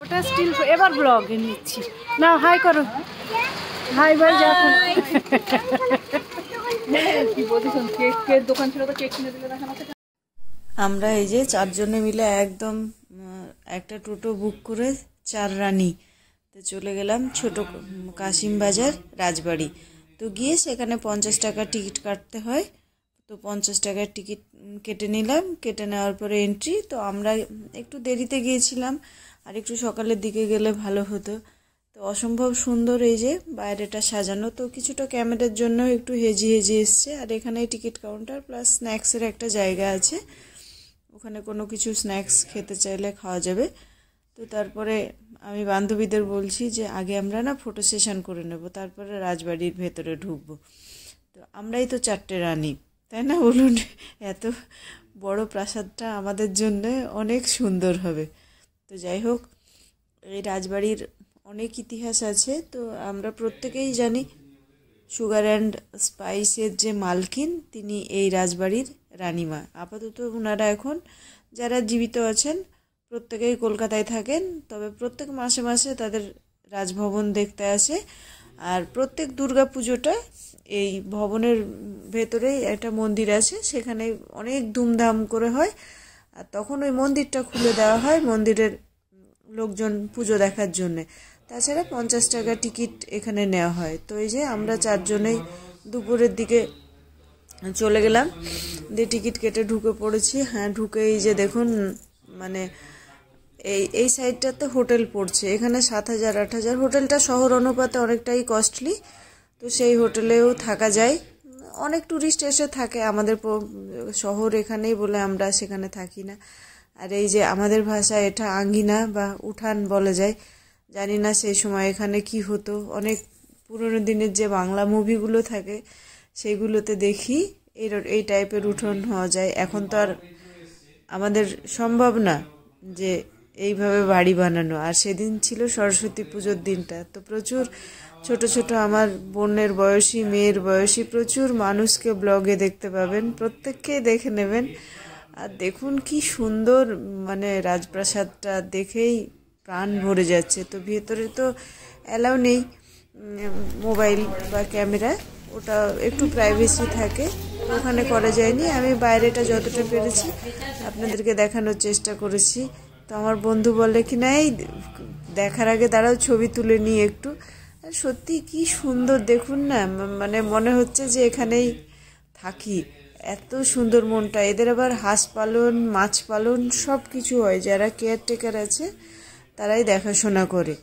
ওটা স্টিল এবার ব্লগে নিচ্ছি না। হাই করো, হাই ভাই। যখন দোকান ছিল তো কেক কিনে দিলে না। আমরা এই যে চারজনে মিলে একদম একটা টোটো বুক করে চার রানী তো চলে গেলাম ছোট কাশিম বাজার রাজবাড়ি। তো গিয়ে সেখানে 50 টাকা টিকিট কাটতে হয়। তো 50 টাকার টিকিট কেটে নিলাম। কেটে নেওয়ার পরে এন্ট্রি। তো আমরা একটু দেরিতে গিয়েছিলাম, আর একটু সকালের দিকে গেলে ভালো হতো। তো অসম্ভব সুন্দর এই যে বাইরেটা সাজানো। তো কিছুটা ক্যামেরার জন্য একটু হেজি হেজি এসছে। আর এখানে টিকিট কাউন্টার প্লাস স্ন্যাক্সের একটা জায়গা আছে, ওখানে কোনো কিছু স্ন্যাক্স খেতে চাইলে খাওয়া যাবে। তো তারপরে আমি বান্ধবীদের বলছি যে আগে আমরা না ফটো সেশন করে নেব, তারপরে রাজবাড়ির ভেতরে ঢুকবো। তো আমরাই তো চারটে রানী, তাই না বলুন? এত বড় প্রাসাদটা আমাদের জন্য অনেক সুন্দর হবে। তো যাই হোক, এই রাজবাড়ির অনেক ইতিহাস আছে। তো আমরা প্রত্যেকেই জানি সুগার অ্যান্ড স্পাইসের যে মালকিন তিনি এই রাজবাড়ির রানীমা। আপাতত ওনারা এখন যারা জীবিত আছেন প্রত্যেকেই কলকাতায় থাকেন, তবে প্রত্যেক মাসে মাসে তাদের রাজভবন দেখতে আসে। আর প্রত্যেক দুর্গা পুজোটা এই ভবনের ভেতরেই একটা মন্দির আছে, সেখানে অনেক ধুমধাম করে হয়। আর তখন ওই মন্দিরটা খুলে দেওয়া হয় মন্দিরের লোকজন পুজো দেখার জন্যে। তাছাড়া 50 টাকা টিকিট এখানে নেওয়া হয়। তো এই যে আমরা চারজনেই দুপুরের দিকে চলে গেলাম, দিয়ে টিকিট কেটে ঢুকে পড়েছি। হ্যাঁ, ঢুকে এই যে দেখুন, মানে এই সাইডটাতে হোটেল পড়ছে। এখানে 7,000 8,000। হোটেলটা শহর অনুপাতে অনেকটাই কস্টলি। তো সেই হোটেলেও থাকা যায়। অনেক ট্যুরিস্ট এসে থাকে, আমাদের শহর এখানেই বলে আমরা সেখানে থাকি না। আর এই যে আমাদের ভাষায় এটা আঙ্গিনা বা উঠান বলা যায়। জানি না সেই সময় এখানে কি হতো। অনেক পুরনো দিনের যে বাংলা মুভিগুলো থাকে সেইগুলোতে দেখি এই টাইপের উঠোন হওয়া যায়। এখন তো আর আমাদের সম্ভব না যে এইভাবে বাড়ি বানানো। আর সেদিন ছিল সরস্বতী পুজোর দিনটা। তো প্রচুর ছোট ছোট আমার বোনের বয়সী, মেয়ের বয়সী প্রচুর মানুষকে ব্লগে দেখতে পাবেন, প্রত্যেককেই দেখে নেবেন। আর দেখুন কি সুন্দর, মানে রাজপ্রাসাদটা দেখেই প্রাণ ভরে যাচ্ছে। তো ভেতরে তো অ্যালাউ নেই মোবাইল বা ক্যামেরা, ওটা একটু প্রাইভেসি থাকে, ওখানে করা যায়নি। আমি বাইরেটা যতটা পেরেছি আপনাদেরকে দেখানোর চেষ্টা করেছি। তো আমার বন্ধু বলে কি না, এই দেখার আগে দাঁড়াও ছবি তুলে নিই একটু। সত্যি কি সুন্দর দেখুন না, মানে মনে হচ্ছে যে এখানেই থাকি। এত সুন্দর মনটা। এদের আবার হাঁস পালন, মাছ পালন সব কিছু হয়। যারা কেয়ারটেকার আছে তারাই দেখাশোনা করে।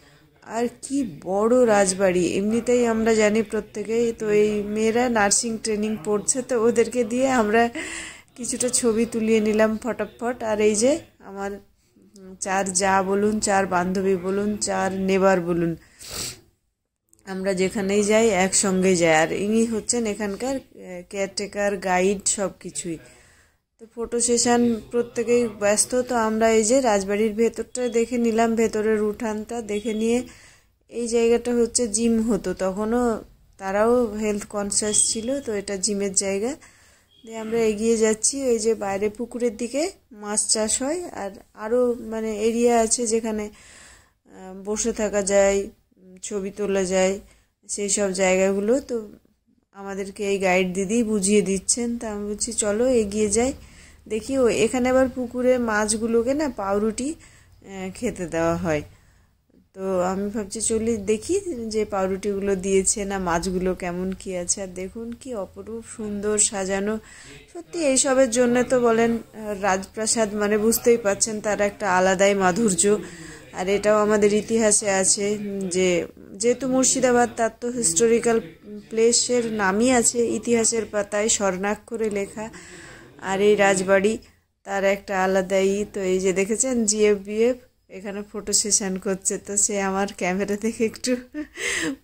আর কি বড় রাজবাড়ি! এমনিতেই আমরা জানি প্রত্যেকেই। তো এই মেয়েরা নার্সিং ট্রেনিং পড়ছে, তো ওদেরকে দিয়ে আমরা কিছুটা ছবি তুলিয়ে নিলাম ফটাফট। আর এই যে আমার চার যা বলুন, চার বান্ধবী বলুন, চার নেবার বলুন, আমরা যেখানেই যাই একসঙ্গেই যাই। আর ইনি হচ্ছেন এখানকার কেয়ারটেকার, গাইড, সব কিছুই। তো ফটো সেশন প্রত্যেকেই ব্যস্ত। তো আমরা এই যে রাজবাড়ির ভেতরটা দেখে নিলাম, ভেতরের উঠানটা দেখে নিয়ে, এই জায়গাটা হচ্ছে জিম হতো তখনও, তারাও হেলথ কনসিয়াস ছিল। তো এটা জিমের জায়গা। দিয়ে আমরা এগিয়ে যাচ্ছি। ওই যে বাইরে পুকুরের দিকে মাছ চাষ হয়, আর আরও মানে এরিয়া আছে যেখানে বসে থাকা যায়, ছবি তোলা যায়, সেই সব জায়গাগুলো। তো আমাদেরকে এই গাইড দিদি বুঝিয়ে দিচ্ছেন। তা আমি বলছি চলো এগিয়ে যাই, দেখি। ও এখানে আবার পুকুরে মাছগুলোকে না পাউরুটি খেতে দেওয়া হয়। তো আমি ভাবছি চলি দেখি যে পাউরুটিগুলো দিয়েছে না মাছগুলো কেমন কি আছে। আর দেখুন কি অপরূপ সুন্দর সাজানো। সত্যি এইসবের জন্য তো বলেন রাজপ্রাসাদ মানে বুঝতেই পাচ্ছেন তার একটা আলাদাই মাধুর্য। আর এটাও আমাদের ইতিহাসে আছে যে যেহেতু মুর্শিদাবাদ, তার তো হিস্টোরিক্যাল প্লেসের নামই আছে ইতিহাসের পাতায় স্বর্ণাক্ষরে লেখা। আর এই রাজবাড়ি তার একটা আলাদাই। তো এই যে দেখেছেন জিএফবিএফ এখানে ফটো সেশন করছে। তো সে আমার ক্যামেরা থেকে একটু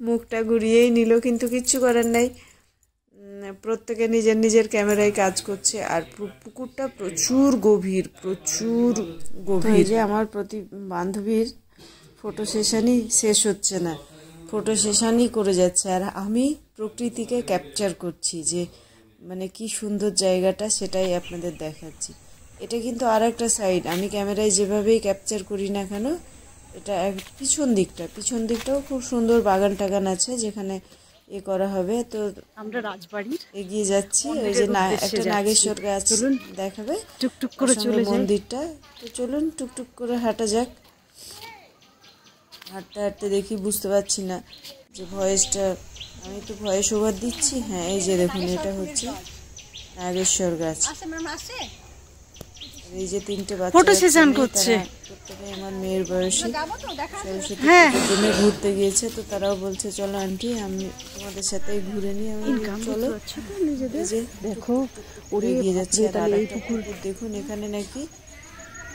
মুখটা ঘুরিয়েই নিল, কিন্তু কিচ্ছু করার নাই, প্রত্যেকে নিজের নিজের ক্যামেরায় কাজ করছে। আর পুকুরটা প্রচুর গভীর, প্রচুর গভীর। যে আমার প্রতি বান্ধবীর ফটো সেশনই শেষ হচ্ছে না, ফটো সেশনই করে যাচ্ছে। আর আমি প্রকৃতিকে ক্যাপচার করছি, যে মানে কি সুন্দর জায়গাটা সেটাই আপনাদের দেখাচ্ছি। এটা কিন্তু আর একটা সাইড। আমি ক্যামেরায় যেভাবেই ক্যাপচার করি না কেন, এটা পিছন দিকটাও খুব সুন্দর বাগান টাগান আছে যেখানে করা হবে। তো আমরা রাজবাড়ির এগিয়ে যাচ্ছি, ওই যে একটা নাগেশ্বর গাছ দেখাবে, টুকটুক করে চলে যাই মন্দিরটা। তো চলুন টুকটুক করে হাঁটা যাক। হাঁটতে হাঁটতে দেখি, বুঝতে পারছি না যে ভয়েসটা, আমি তো ভয়েস ওভার দিচ্ছি। হ্যাঁ, এই যে দেখুন, এটা হচ্ছে নাগেশ্বর গাছ। এই যে 3টে বাচ্চা করছে, প্রত্যেকে আমার মেয়ের বয়সী, সরস্বতী পুজোর জন্য ঘুরতে গিয়েছে। তো তারাও বলছে চলো আন্টি, আমি তোমাদের সাথে ঘুরে নিই। আমি চলো, দেখো এগিয়ে যাচ্ছে। আর একটা পুকুর দেখুন, এখানে নাকি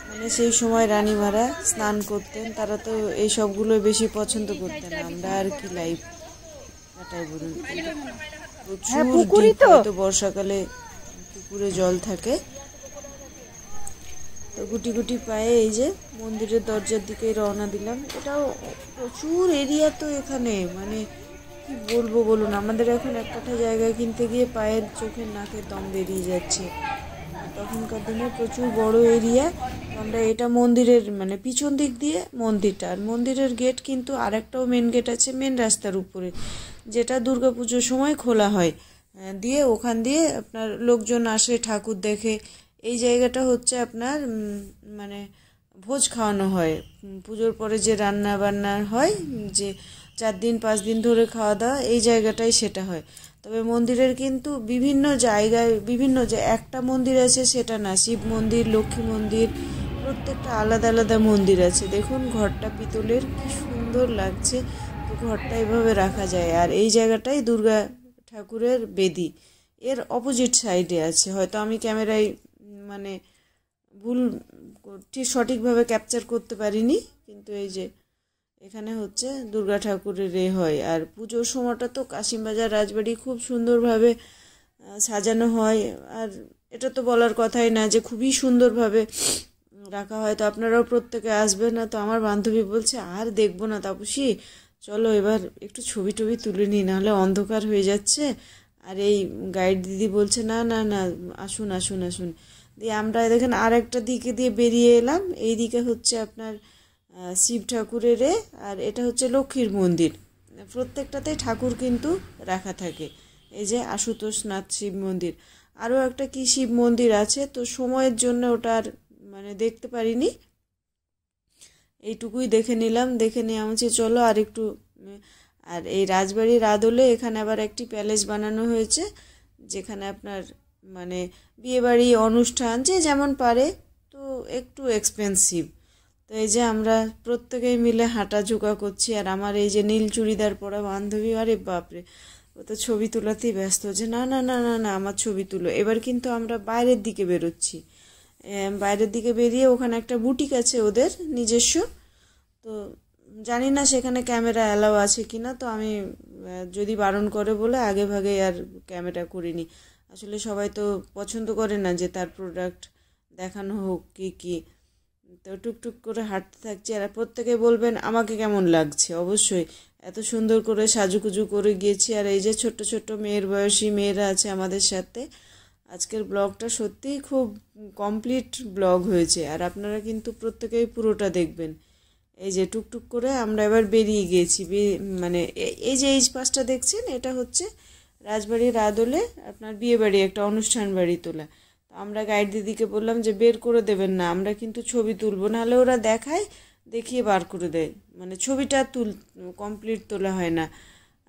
মানে সেই সময় রানীমারা স্নান করতেন, তারা তো এই সবগুলো বেশি পছন্দ করতেন। আমরা আর কি লাইফ কাটাই বলুন, প্রচুর তো বর্ষাকালে পুকুরে জল থাকে। তো গুটি গুটি পায়ে এই যে মন্দিরের দরজার দিকে রওনা দিলাম। এটাও প্রচুর এরিয়া তো এখানে, মানে কি বলবো বলুন, আমাদের এখন একটা জায়গায় কিনতে গিয়ে পায়ের চোখের নাকের দম বেরিয়ে যাচ্ছে। তখনকার দিনে প্রচুর বড় এরিয়া। আমরা এটা মন্দিরের মানে পিছন দিক দিয়ে মন্দিরটা, আর মন্দিরের গেট কিন্তু আরেকটাও মেন গেট আছে মেন রাস্তার উপরে, যেটা দুর্গাপুজোর সময় খোলা হয়। দিয়ে ওখান দিয়ে আপনার লোকজন আসে ঠাকুর দেখে। এই জায়গাটা হচ্ছে আপনার মানে ভোজ খাওয়ানো হয় পুজোর পরে, যে রান্না বান্না হয়, যে 4 দিন 5 দিন ধরে খাওয়া দাওয়া, এই জায়গাটাই সেটা হয়। তবে মন্দিরের কিন্তু বিভিন্ন জায়গায় বিভিন্ন, যে একটা মন্দির আছে সেটা না, শিব মন্দির, লক্ষ্মী মন্দির, প্রত্যেকটা আলাদা আলাদা মন্দির আছে। দেখুন ঘরটা পিতলের, কি সুন্দর লাগছে। তো ঘরটা এভাবে রাখা যায়। আর এই জায়গাটাই দুর্গা ঠাকুরের বেদি, এর অপোজিট সাইডে আছে। হয়তো আমি ক্যামেরায় মানে ভুল ঠিক সঠিকভাবে ক্যাপচার করতে পারিনি, কিন্তু এই যে এখানে হচ্ছে দুর্গা ঠাকুরের হয়। আর পুজোর সময়টা তো কাশিমবাজার রাজবাড়ি খুব সুন্দরভাবে সাজানো হয়। আর এটা তো বলার কথাই না যে খুবই সুন্দরভাবে রাখা হয়। তো আপনারাও প্রত্যেকে আসবেন। না তো আমার বান্ধবী বলছে আর দেখবো না তাপসী, চলো এবার একটু ছবি টবি তুলে নিই, নাহলে অন্ধকার হয়ে যাচ্ছে। আর এই গাইড দিদি বলছে না না না, আসুন আসুন আসুন। দিয়ে আমরা দেখেন আর একটা দিকে দিয়ে বেরিয়ে এলাম। এই দিকে হচ্ছে আপনার শিব ঠাকুরের, আর এটা হচ্ছে লক্ষ্মীর মন্দির। প্রত্যেকটাতেই ঠাকুর কিন্তু রাখা থাকে। এই যে আশুতোষনাথ শিব মন্দির, আরও একটা কি শিব মন্দির আছে, তো সময়ের জন্য ওটা আর মানে দেখতে পারিনি, এইটুকুই দেখে নিলাম। দেখে নিয়ে আমি চলো আর একটু। আর এই রাজবাড়ির আদলে এখানে আবার একটি প্যালেস বানানো হয়েছে, যেখানে আপনার মানে বিয়েবাড়ি অনুষ্ঠান যে যেমন পারে, তো একটু এক্সপেন্সিভ। তো এই যে আমরা প্রত্যেকেই মিলে হাঁটা ঝোঁকা করছি। আর আমার এই যে নীল চুড়িদার পরা বান্ধবী, আরে বাপরে, ও তো ছবি তোলাতেই ব্যস্ত, যে না না না না না আমার ছবি তুলো। এবার কিন্তু আমরা বাইরের দিকে বেরোচ্ছি। বাইরের দিকে বেরিয়ে ওখানে একটা বুটিক আছে ওদের নিজস্ব। তো জানি না সেখানে ক্যামেরা অ্যালাউ আছে কি না, তো আমি যদি বারণ করে বলে আগে ভাগে আর ক্যামেরা করিনি। আসলে সবাই তো পছন্দ করে না যে তার প্রোডাক্ট দেখানো হোক কি কি। তো টুকটুক করে হাঁটতে থাকছি। আর প্রত্যেকে বলবেন আমাকে কেমন লাগছে, অবশ্যই এত সুন্দর করে সাজুকুজু করে গিয়েছি। আর এই যে ছোট্ট ছোট্ট মেয়ের বয়সী মেয়েরা আছে আমাদের সাথে। আজকের ব্লগটা সত্যিই খুব কমপ্লিট ব্লগ হয়েছে, আর আপনারা কিন্তু প্রত্যেকেই পুরোটা দেখবেন। এই যে টুকটুক করে আমরা এবার বেরিয়ে গিয়েছি। মানে এই যে এই পাশটা দেখছেন, এটা হচ্ছে রাজবাড়ির আদলে আপনার বিয়েবাড়ি, একটা অনুষ্ঠান বাড়ি তোলা। তো আমরা গাইড দিদিকে বললাম যে বের করে দেবেন না, আমরা কিন্তু ছবি তুলবো, নাহলে ওরা দেখিয়ে বার করে দেয়, মানে ছবিটা কমপ্লিট তোলা হয় না।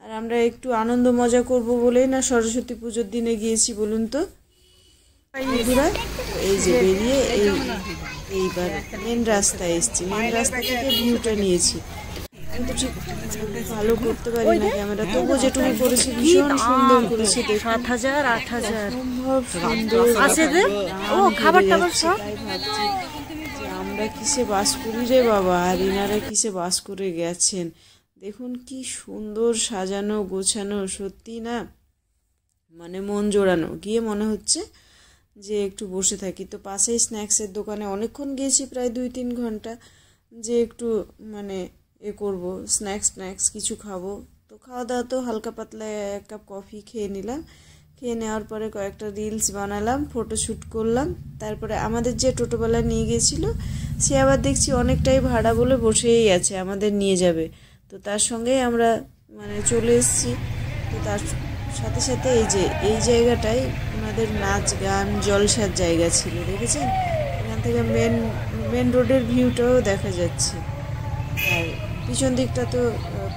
আর আমরা একটু আনন্দ মজা করব বলেই না সরস্বতী পুজোর দিনে গিয়েছি বলুন তো বন্ধুরা। এই যে বেরিয়ে এইবার মেন রাস্তায় এসেছি, মেন রাস্তা থেকে ভিউটা নিয়েছি। আমি তো ঠিক ভালো করতে পারি না ক্যামেরা, তবুও যেটুকু করেছি ভীষণ সুন্দর করেছি। 7,000 8,000 সম্ভব সুন্দর খাবার টাবার সব। তাই ভাবছি যে আমরা কিসে বাস করি রে বাবা, আর ইনারা কিসে বাস করে গেছেন। দেখুন কি সুন্দর সাজানো গোছানো, সত্যি না মানে মন জোড়ানো। গিয়ে মনে হচ্ছে যে একটু বসে থাকি। তো পাশেই স্ন্যাক্সের দোকানে অনেকক্ষণ গিয়েছি, প্রায় 2-3 ঘন্টা, যে একটু মানে করবো স্ন্যাক্স কিছু খাবো। তো খাওয়া দাওয়া তো হালকা পাতলা 1 কাপ কফি খেয়ে নিলাম। খেয়ে নেওয়ার পরে কয়েকটা রিলস বানালাম, ফটোশ্যুট করলাম। তারপরে আমাদের যে টোটোওয়ালা নিয়ে গেছিলো সে আবার দেখছি অনেকটাই ভাড়া বলে বসেই আছে, আমাদের নিয়ে যাবে। তো তার সঙ্গেই আমরা মানে চলে এসেছি। তো তার সাথে সাথে এই জায়গাটায় ওনাদের নাচ গান জলসার জায়গা ছিল, দেখেছেন? এখান থেকে মেন রোডের ভিউটাও দেখা যাচ্ছে। আর পিছন দিকটা তো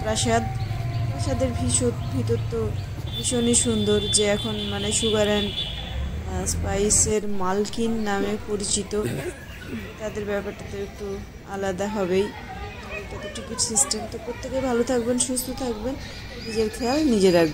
প্রাসাদের ভিতর তো ভীষণই সুন্দর, যে এখন মানে সুগার অ্যান্ড স্পাইসের মালকিন নামে পরিচিত। তাদের ব্যাপারটা তো একটু আলাদা হবেই। এটা তো টিকিট সিস্টেম। তো প্রত্যেকে ভালো থাকবেন, সুস্থ থাকবেন, নিজের খেয়াল নিজে রাখবেন।